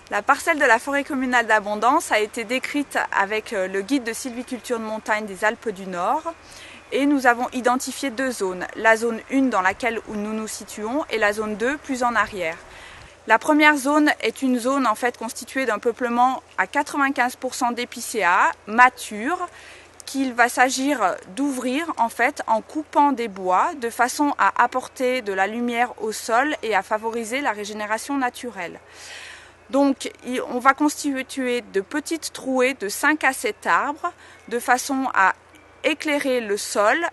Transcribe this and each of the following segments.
La parcelle de la forêt communale d'Abondance a été décrite avec le guide de sylviculture de montagne des Alpes du Nord et nous avons identifié deux zones. La zone 1 dans laquelle nous nous situons et la zone 2 plus en arrière. La première zone est une zone constituée d'un peuplement à 95% d'épicéas matures qu'il va s'agir d'ouvrir en coupant des bois de façon à apporter de la lumière au sol et à favoriser la régénération naturelle. Donc on va constituer de petites trouées de 5 à 7 arbres de façon à éclairer le sol,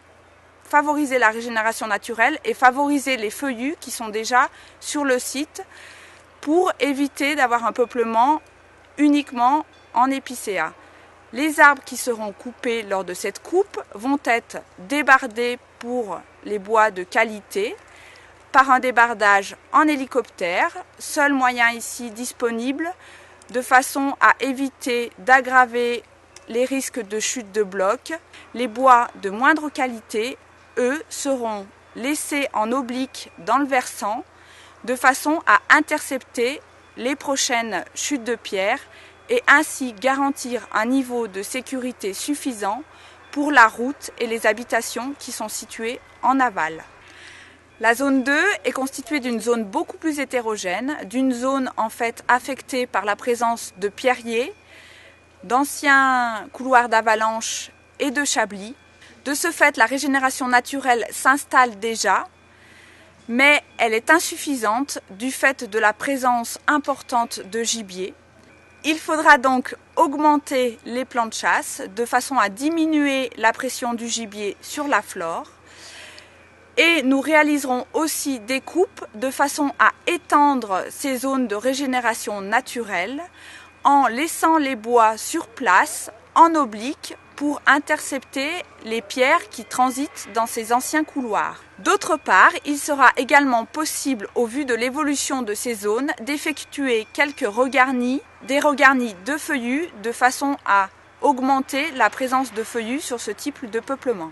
favoriser la régénération naturelle et favoriser les feuillus qui sont déjà sur le site pour éviter d'avoir un peuplement uniquement en épicéas. Les arbres qui seront coupés lors de cette coupe vont être débardés pour les bois de qualité par un débardage en hélicoptère, seul moyen ici disponible, de façon à éviter d'aggraver les risques de chute de blocs. Les bois de moindre qualité, eux, seront laissés en oblique dans le versant, de façon à intercepter les prochaines chutes de pierre et ainsi garantir un niveau de sécurité suffisant pour la route et les habitations qui sont situées en aval. La zone 2 est constituée d'une zone beaucoup plus hétérogène, d'une zone affectée par la présence de pierriers, d'anciens couloirs d'avalanche et de chablis. De ce fait, la régénération naturelle s'installe déjà, mais elle est insuffisante du fait de la présence importante de gibier. Il faudra donc augmenter les plans de chasse de façon à diminuer la pression du gibier sur la flore. Et nous réaliserons aussi des coupes de façon à étendre ces zones de régénération naturelle en laissant les bois sur place en oblique pour intercepter les pierres qui transitent dans ces anciens couloirs. D'autre part, il sera également possible, au vu de l'évolution de ces zones, d'effectuer quelques regarnis, des regarnis de feuillus, de façon à augmenter la présence de feuillus sur ce type de peuplement.